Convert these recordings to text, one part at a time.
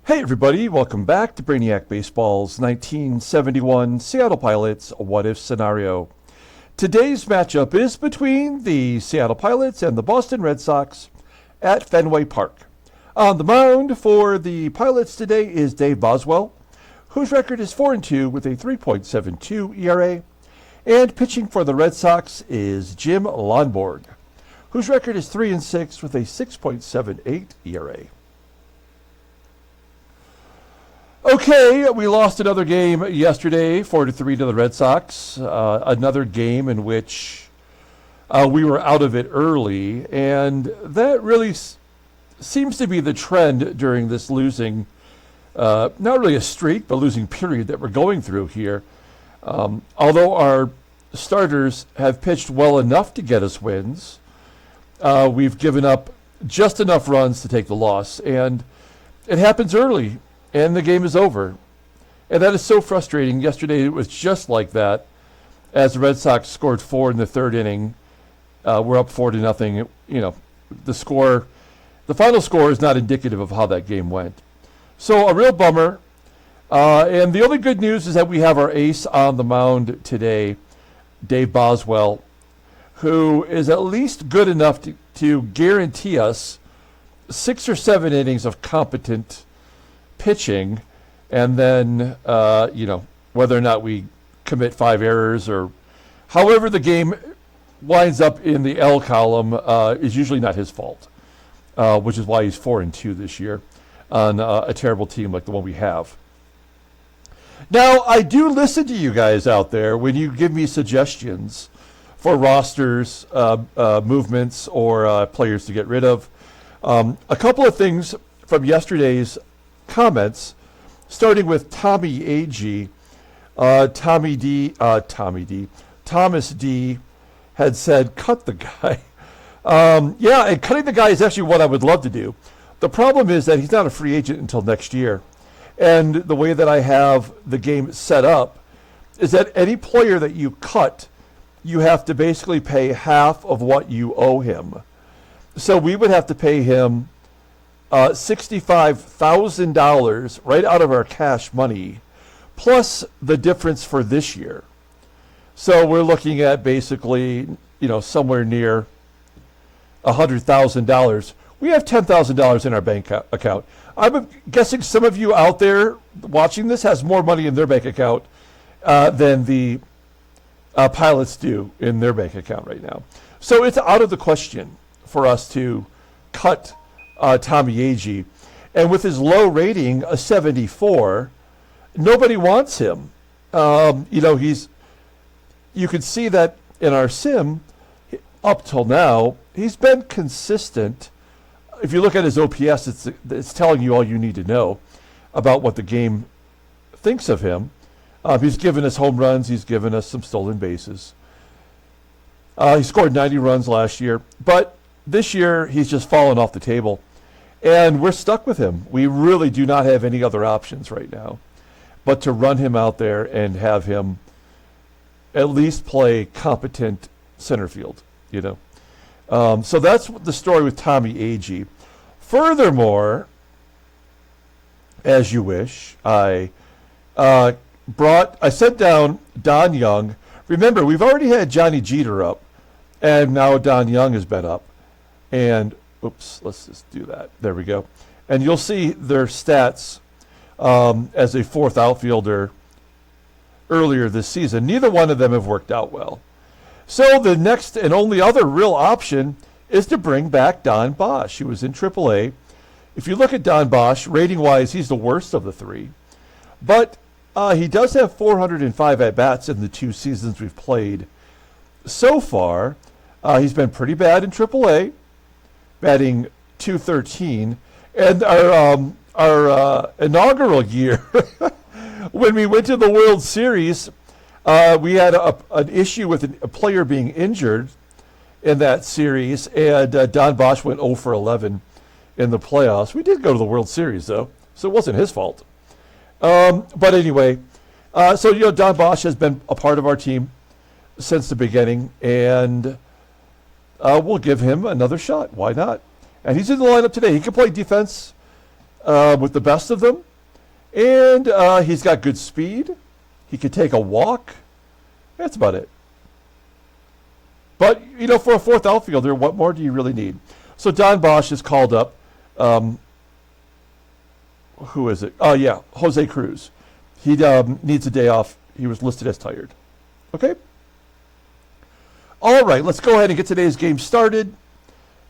Hey everybody, welcome back to Brainiac Baseball's 1971 Seattle Pilots What If Scenario. Today's matchup is between the Seattle Pilots and the Boston Red Sox at Fenway Park. On the mound for the Pilots today is Dave Boswell, whose record is 4-2 with a 3.72 ERA. And pitching for the Red Sox is Jim Lonborg, whose record is 3-6 with a 6.78 ERA. Okay, we lost another game yesterday, 4-3 to the Red Sox. Another game in which we were out of it early, and that really seems to be the trend during this losing, not really a streak, but losing period that we're going through here. Although our starters have pitched well enough to get us wins, we've given up just enough runs to take the loss, and it happens early. And the game is over. And that is so frustrating. Yesterday it was just like that. As the Red Sox scored 4 in the third inning, we're up 4-0. You know, the final score is not indicative of how that game went. So a real bummer. And the only good news is that we have our ace on the mound today, Dave Boswell, who is at least good enough to guarantee us 6 or 7 innings of competent pitching, and then whether or not we commit 5 errors or however the game winds up in the L column is usually not his fault, which is why he's 4-2 this year on a terrible team like the one we have. Now, I do listen to you guys out there when you give me suggestions for rosters, movements, or players to get rid of. A couple of things from yesterday's comments, starting with Tommie AGEE. Thomas D had said, cut the guy. Yeah, and cutting the guy is actually what I would love to do. The problem is that he's not a free agent until next year. And the way that I have the game set up is that any player that you cut, you have to basically pay half of what you owe him. So we would have to pay him $65,000 right out of our cash money, plus the difference for this year. So we're looking at basically, somewhere near $100,000. We have $10,000 in our bank account. I'm guessing some of you out there watching this has more money in their bank account than the Pilots do in their bank account right now. So it's out of the question for us to cut Tommie AGEE. And with his low rating, a 74, nobody wants him. You can see that in our sim, up till now, he's been consistent. If you look at his OPS, it's telling you all you need to know about what the game thinks of him. He's given us home runs. He's given us some stolen bases. He scored 90 runs last year. But this year, he's just fallen off the table. And we're stuck with him. We really do not have any other options right now but to run him out there and have him at least play competent center field, So that's the story with Tommie AGEE. Furthermore, as you wish, I sent down Don Young. Remember, we've already had Johnny Jeter up, and now Don Young has been up. And oops, let's just do that. There we go. And you'll see their stats as a fourth outfielder earlier this season. Neither one of them have worked out well. So the next and only other real option is to bring back Don Bosch, who was in AAA. If you look at Don Bosch, rating-wise, he's the worst of the three. But he does have 405 at-bats in the 2 seasons we've played so far. He's been pretty bad in AAA, batting .213, and our inaugural year, when we went to the World Series, we had an issue with a player being injured in that series, and Don Bosch went 0 for 11 in the playoffs. We did go to the World Series, though, so it wasn't his fault. But anyway, Don Bosch has been a part of our team since the beginning, and we'll give him another shot. Why not? And he's in the lineup today. He can play defense with the best of them. And he's got good speed. He can take a walk. That's about it. But, you know, for a fourth outfielder, what more do you really need? So Don Bosch is called up. Who is it? Oh, yeah, Jose Cruz. He needs a day off. He was listed as tired. Okay? All right, let's go ahead and get today's game started.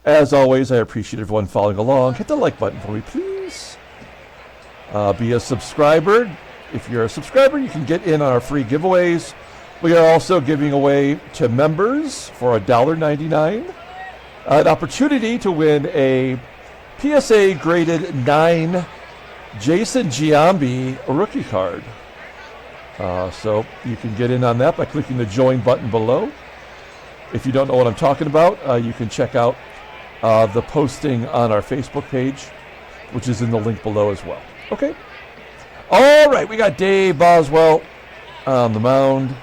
As always, I appreciate everyone following along. Hit the like button for me, please. Be a subscriber. If you're a subscriber, you can get in on our free giveaways. We are also giving away to members for $1.99 an opportunity to win a PSA graded 9 Jason Giambi rookie card. So you can get in on that by clicking the join button below. If you don't know what I'm talking about, you can check out the posting on our Facebook page, which is in the link below as well. Okay. All right, we got Dave Boswell on the mound.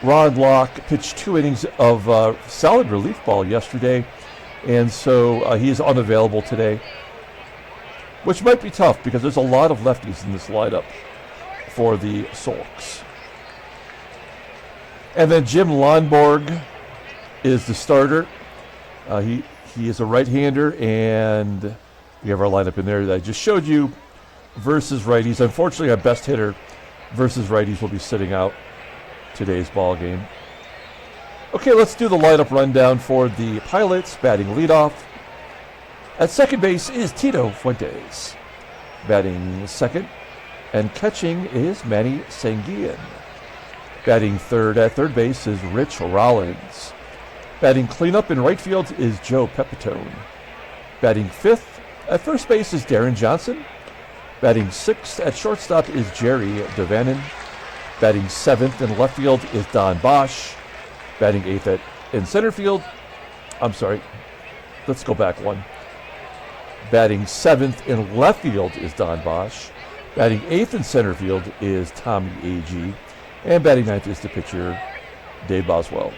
Ron Locke pitched 2 innings of solid relief ball yesterday, and so he is unavailable today, which might be tough because there's a lot of lefties in this lineup for the Sox. And then Jim Lonborg is the starter. He is a right-hander, and we have our lineup in there that I just showed you versus righties. Unfortunately, our best hitter versus righties will be sitting out today's ball game. Okay, let's do the lineup rundown for the Pilots. Batting leadoff. At second base is Tito Fuentes. Batting second and catching is Manny SANGUILLEN. Batting third at third base is Rich Rollins. Batting cleanup in right field is Joe PEPITONE. Batting fifth at first base is Deron Johnson. Batting sixth at shortstop is Jerry DaVANON. Batting seventh in left field is Don Bosch. Batting eighth in center field. I'm sorry. Let's go back one. Batting seventh in left field is Don Bosch. Batting eighth in center field is Tommie AGEE. And batting ninth is the pitcher, Dave Boswell.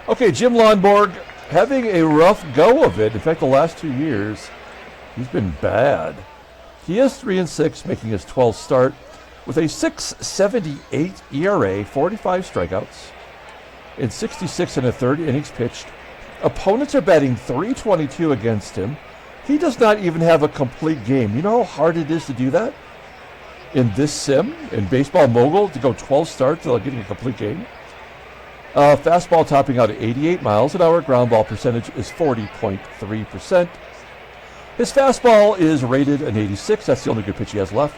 Okay, Jim Lonborg having a rough go of it. In fact, the last 2 years, he's been bad. He is 3-6, making his 12th start with a 6.78 ERA, 45 strikeouts, in 66 and a third innings pitched. Opponents are batting .322 against him. He does not even have a complete game. You know how hard it is to do that? In this sim, in Baseball Mogul, to go 12 starts without getting a complete game. Fastball topping out at 88 miles an hour. Ground ball percentage is 40.3%. His fastball is rated an 86. That's the only good pitch he has left.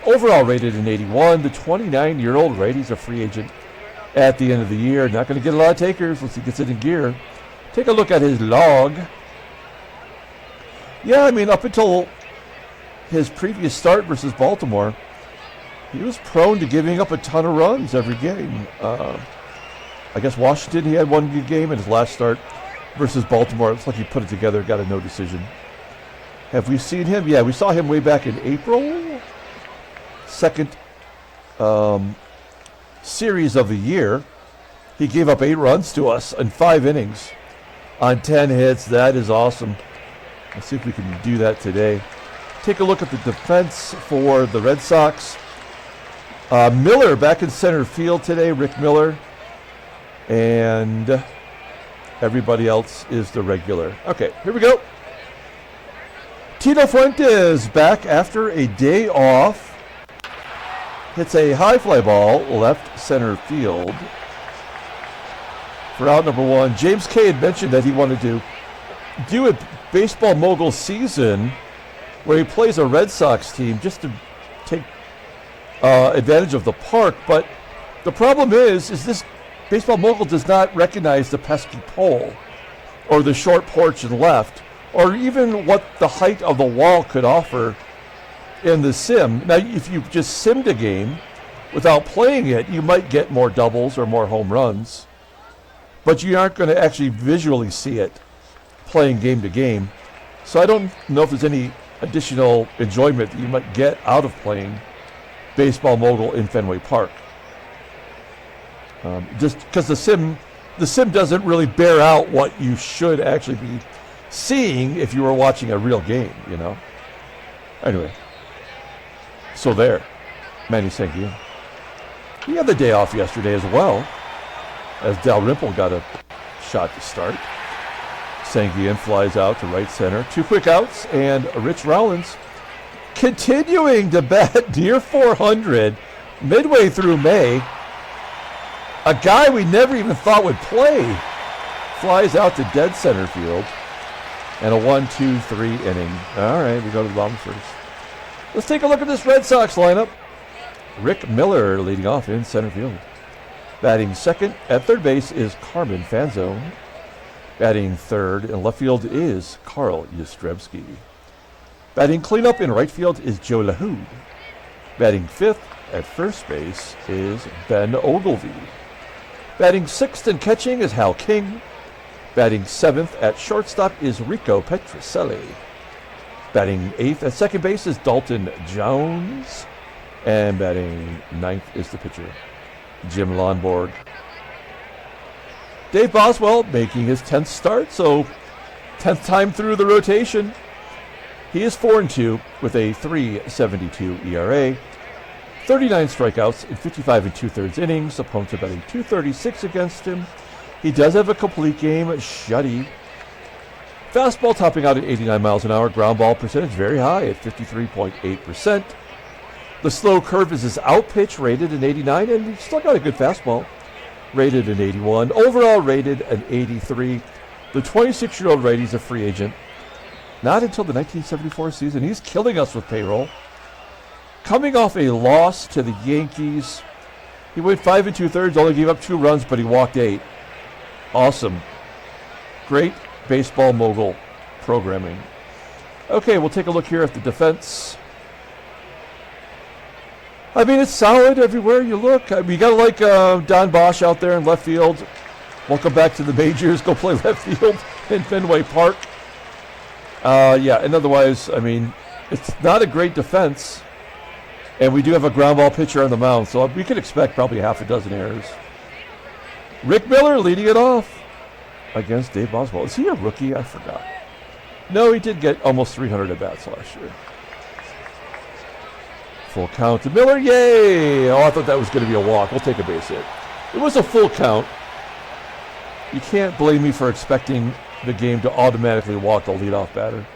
Overall rated an 81. The 29-year-old righty's a free agent at the end of the year. Not going to get a lot of takers once he gets it in gear. Take a look at his log. Yeah, I mean, up until his previous start versus Baltimore, he was prone to giving up a ton of runs every game. I guess Washington, he had one good game in his last start versus Baltimore. It's like he put it together, got a no decision. Have we seen him? Yeah, we saw him way back in April. Second series of the year. He gave up 8 runs to us in 5 innings on 10 hits. That is awesome. Let's see if we can do that today. Take a look at the defense for the Red Sox. Miller back in center field today, Rick Miller. And everybody else is the regular. Okay, here we go. Tito Fuentes back after a day off. Hits a high fly ball left center field for out number 1. James K had mentioned that he wanted to do a Baseball Mogul season where he plays a Red Sox team just to take advantage of the park. But the problem is this Baseball Mogul does not recognize the pesky pole or the short porch and left, or even what the height of the wall could offer in the sim. Now, if you just simmed a game without playing it, you might get more doubles or more home runs, but you aren't going to actually visually see it playing game to game. So I don't know if there's any additional enjoyment that you might get out of playing Baseball Mogul in Fenway Park. Just because the sim doesn't really bear out what you should actually be seeing if you were watching a real game, you know. Anyway, so there, Manny Sanguillen. He had the day off yesterday as well, as Dalrymple got a shot to start. Sanguillen flies out to right center. 2 quick outs, and Rich Rollins continuing to bat near 400 midway through May. A guy we never even thought would play flies out to dead center field. And a 1-2-3 inning. All right, we go to the bottom first. Let's take a look at this Red Sox lineup. Rick Miller leading off in center field. Batting second at third base is Carmen FANZONE. Batting third in left field is Carl YASTRZEMSKI. Batting cleanup in right field is Joe LaHouD. Batting fifth at first base is Ben Ogilvie. Batting sixth and catching is Hal King. Batting seventh at shortstop is Rico PETROCELLI. Batting eighth at second base is Dalton Jones. And batting ninth is the pitcher, Jim Lonborg. Dave Boswell making his 10th start, so 10th time through the rotation. He is 4-2 with a 3.72 ERA, 39 strikeouts in 55 2/3 innings. Opponents are batting .236 against him. He does have a complete game, shutty. Fastball topping out at 89 miles an hour. Ground ball percentage very high at 53.8%. The slow curve is his out pitch, rated an 89, and he's still got a good fastball, rated an 81. Overall rated an 83. The 26-year-old righty's a free agent. Not until the 1974 season. He's killing us with payroll. Coming off a loss to the Yankees. He went 5 2/3, only gave up 2 runs, but he walked 8. Awesome. Great baseball mogul programming. Okay, we'll take a look here at the defense. I mean, it's solid everywhere you look. I mean, you got to like Don Bosch out there in left field. Welcome back to the majors. Go play left field in Fenway Park. Yeah, and otherwise, I mean, it's not a great defense. And we do have a ground ball pitcher on the mound, so we could expect probably half a dozen errors. Rick Miller leading it off against Dave Boswell. Is he a rookie? I forgot. No, he did get almost 300 at-bats last year. Full count to Miller. Yay! Oh, I thought that was going to be a walk. We'll take a base hit. It was a full count. You can't blame me for expecting the game to automatically walk the leadoff batter.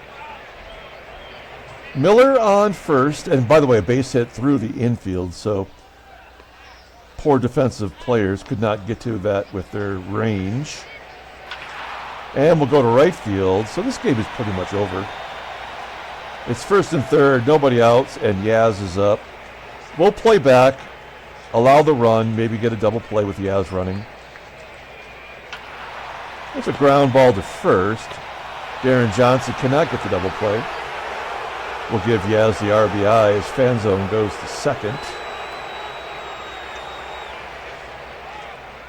Miller on first, and by the way, a base hit through the infield, so poor defensive players could not get to that with their range. And we'll go to right field, so this game is pretty much over. It's first and third, nobody out, and Yaz is up. We'll play back, allow the run, maybe get a double play with Yaz running. It's a ground ball to first. Deron Johnson cannot get the double play. We'll give Yaz the RBI as FANZONE goes to second.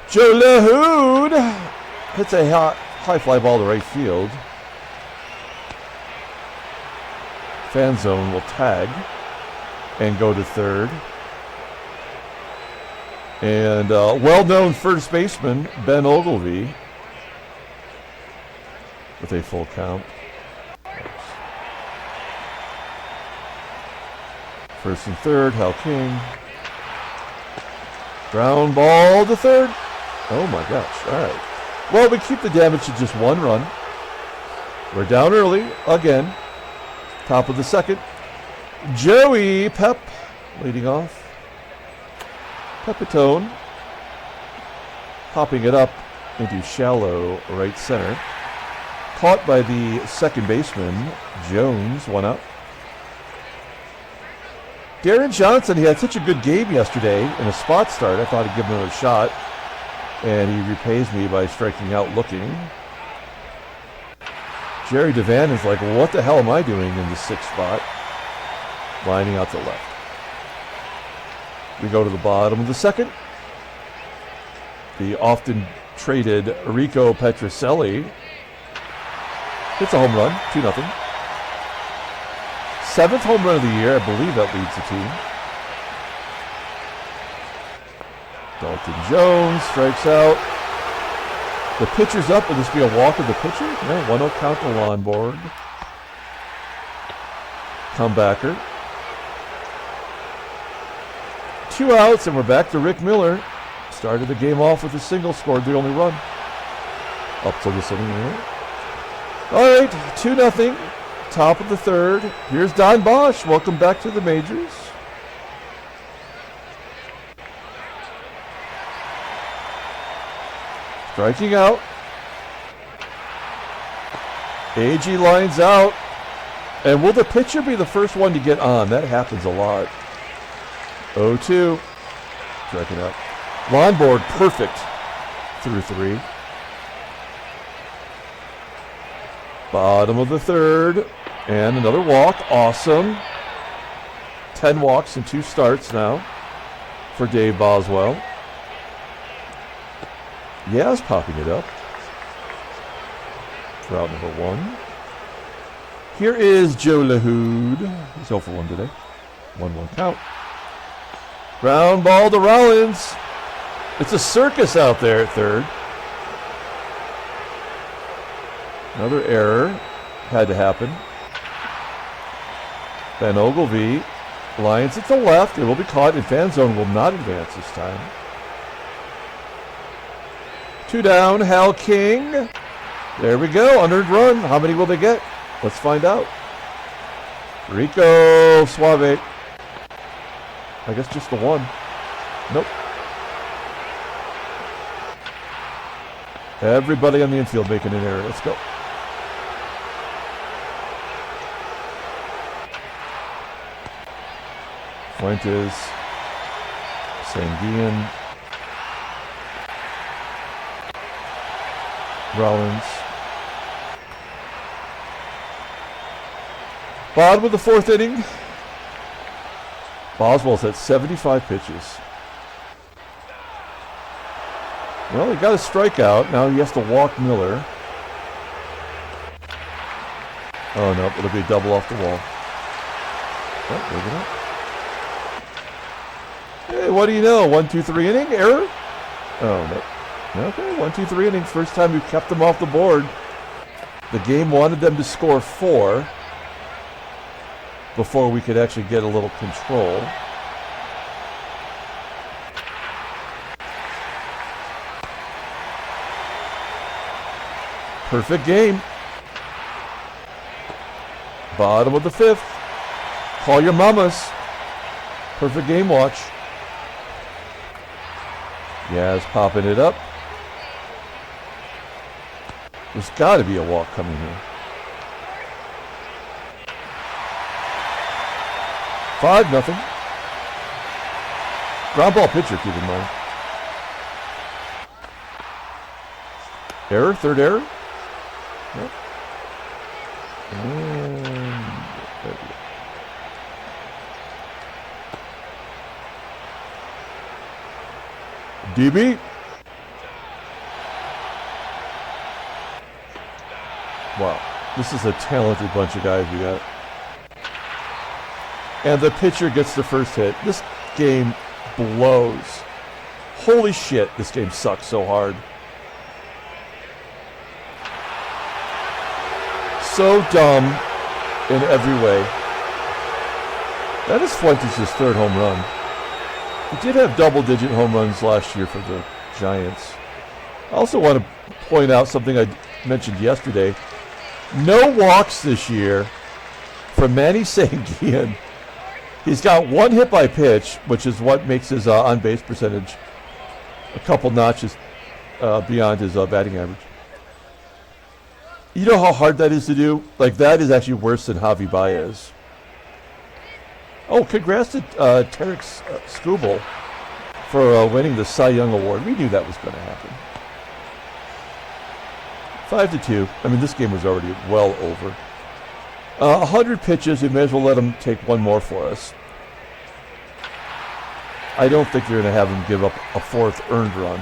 Joe LaHouD hits a high fly ball to right field. FANZONE will tag and go to third. And well-known first baseman Ben Ogilvie with a full count. First and third, Hal King. Ground ball to third. Oh my gosh, all right. Well, we keep the damage to just 1 run. We're down early again. Top of the second. Joey Pep leading off. Pepitone popping it up into shallow right center. Caught by the second baseman, Jones, 1 out. Deron Johnson, he had such a good game yesterday in a spot start. I thought he'd give him another shot. And he repays me by striking out looking. Jerry DaVannon is like, well, what the hell am I doing in the 6th spot? Lining out to left. We go to the bottom of the second. The often traded Rico PETROCELLI hits a home run, 2-0. 7th home run of the year, I believe that leads the team. Dalton Jones strikes out. The pitcher's up. Will this be a walk of the pitcher? No, 1-0 count to Lonborg. Comebacker. 2 outs, and we're back to Rick Miller. Started the game off with a single, scored the only run. Up to this inning here. All right, 2-0. Top of the third. Here's Don Bosch. Welcome back to the majors. Striking out. AGEE lines out. And will the pitcher be the first one to get on? That happens a lot. 0-2. Striking out. Lonborg perfect through 3. Bottom of the third. And another walk. Awesome. 10 walks in 2 starts now for Dave Boswell. Yaz popping it up for out number 1. Here is Joe LaHoud. He's 0 for 1 today. 1-1 count. Ground ball to Rollins. It's a circus out there at third. Another error had to happen. Then Ogilvie lines it to left. It will be caught, and FANZONE will not advance this time. 2 down, Hal King. There we go, unearned run. How many will they get? Let's find out. Rico Suave. I guess just the 1. Nope. Everybody on the infield making an error. Let's go. Fuentes. Sanguillen. Rollins. Bottom of the 4th inning. Boswell's at 75 pitches. Well, he got a strikeout. Now he has to walk Miller. Oh, no. It'll be a double off the wall. Oh, there we go. Hey, what do you know? 1-2-3 inning? Error? Oh, no. Okay, 1-2-3 innings. First time we've kept them off the board. The game wanted them to score 4 before we could actually get a little control. Perfect game. Bottom of the 5th. Call your mamas. Perfect game watch. Yaz popping it up. There's got to be a walk coming here. 5-0. Ground ball pitcher, keep in mind. Error, 3rd error. Yep. And there we go. DB. Wow, this is a talented bunch of guys we got. And the pitcher gets the first hit. This game blows. Holy shit, this game sucks so hard. So dumb in every way. That is Fuentes' 3rd home run. He did have double-digit home runs last year for the Giants. I also want to point out something I mentioned yesterday. No walks this year for Manny Sanguillen. He's got 1 hit by pitch, which is what makes his on-base percentage a couple notches beyond his batting average. You know how hard that is to do? Like, that is actually worse than Javi Baez. Oh, congrats to Tarek Skubal for winning the Cy Young Award. We knew that was going to happen. 5-2. I mean, this game was already well over. 100 pitches. We may as well let him take 1 more for us. I don't think they're going to have him give up a 4th earned run.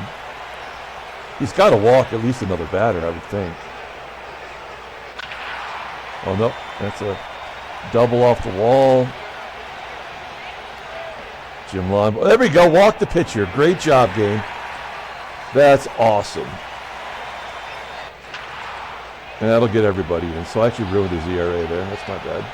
He's got to walk at least another batter, I would think. Oh, no. That's a double off the wall. Jim Lonborg. There we go. Walk the pitcher. Great job, game. That's awesome. And that'll get everybody in. So I actually ruined his ERA there. That's not bad.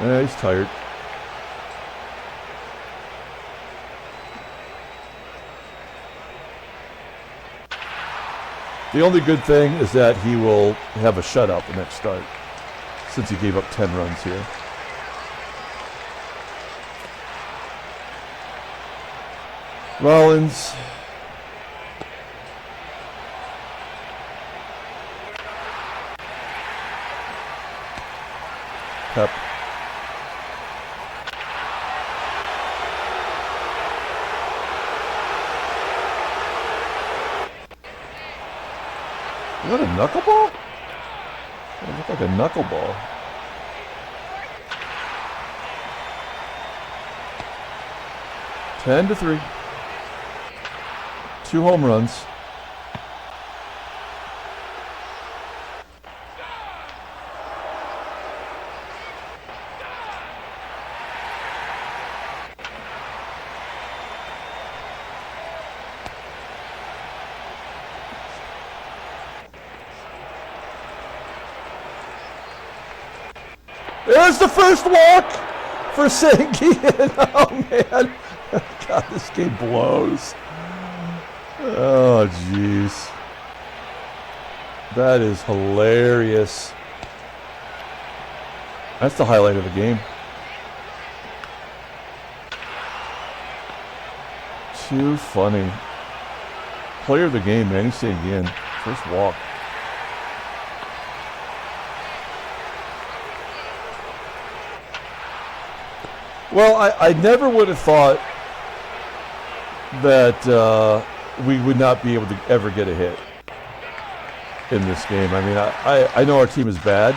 He's tired. The only good thing is that he will have a shutout the next start, since he gave up 10 runs here. Rollins. Pep. Is that a knuckleball? It looked like a knuckleball. Ten to 3. 2 home runs. There's the first walk for SANGUILLEN. Oh, man. God, this game blows. Oh, jeez. That is hilarious. That's the highlight of the game. Too funny. Player of the game, Manny SANGUILLEN. First walk. Well, I never would have thought that we would not be able to ever get a hit in this game. I mean, I know our team is bad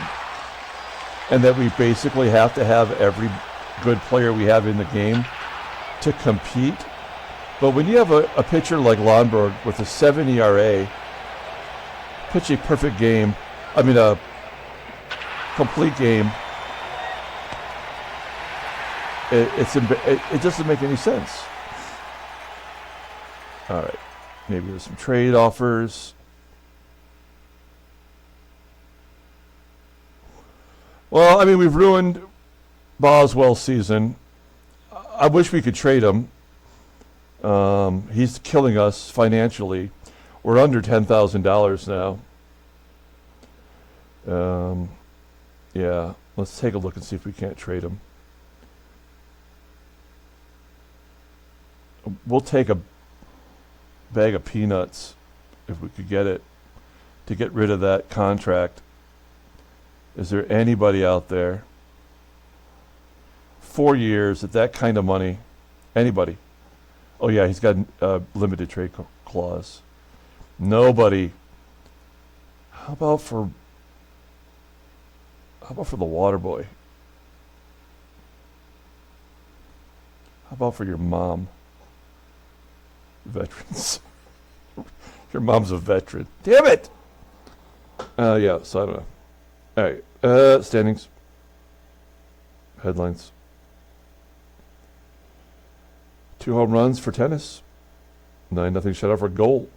and that we basically have to have every good player we have in the game to compete. But when you have a pitcher like Lonborg with a 7 ERA, pitch a perfect game, I mean a complete game, it doesn't make any sense. All right, maybe there's some trade offers. Well, I mean, we've ruined Boswell's season. I wish we could trade him. He's killing us financially. We're under $10,000 now. Yeah, let's take a look and see if we can't trade him. We'll take a bag of peanuts if we could get it to get rid of that contract. Is there anybody out there? 4 years at that kind of money. Anybody? Oh yeah, he's got a limited trade clause. Nobody. How about for the water boy? How about for your mom? Veterans. Your mom's a veteran. Damn it! Yeah, so I don't know. All right, standings. Headlines. 2 home runs for tennis. 9-0 shutout for goal.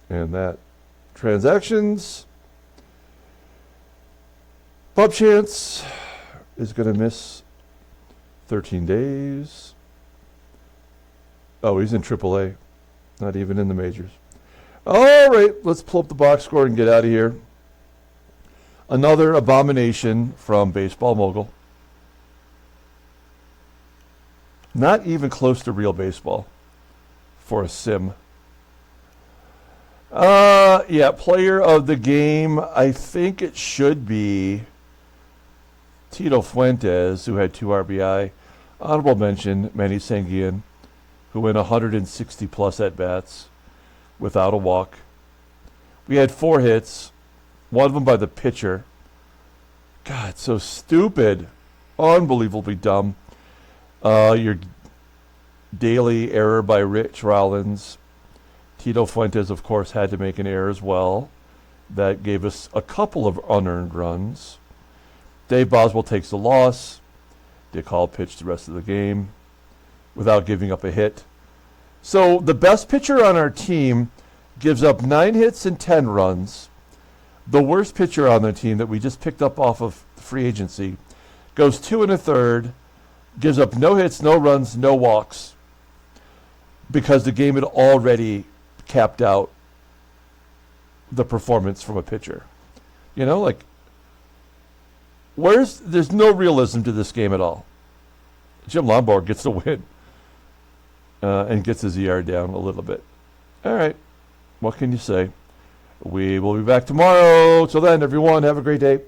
And that. Transactions. Bob Chance is going to miss 13 days. Oh, he's in AAA. Not even in the majors. All right, let's pull up the box score and get out of here. Another abomination from Baseball Mogul. Not even close to real baseball for a sim. Yeah, player of the game, I think it should be Tito Fuentes, who had 2 RBI. Honorable mention, Manny SANGUILLEN, who went 160 plus at-bats without a walk. We had 4 hits, one of them by the pitcher. God, so stupid. Unbelievably dumb. Your daily error by Rich Rollins. Tito Fuentes, of course, had to make an error as well. That gave us a couple of unearned runs. Dave Boswell takes the loss. Dick Hall pitched the rest of the game without giving up a hit. So the best pitcher on our team gives up 9 hits and 10 runs. The worst pitcher on the team that we just picked up off of free agency goes 2 1/3, gives up no hits, no runs, no walks, because the game had already capped out the performance from a pitcher. You know, like, there's no realism to this game at all. Jim Lonborg gets the win and gets his ER down a little bit. All right, what can you say? We will be back tomorrow. Till then, everyone, have a great day.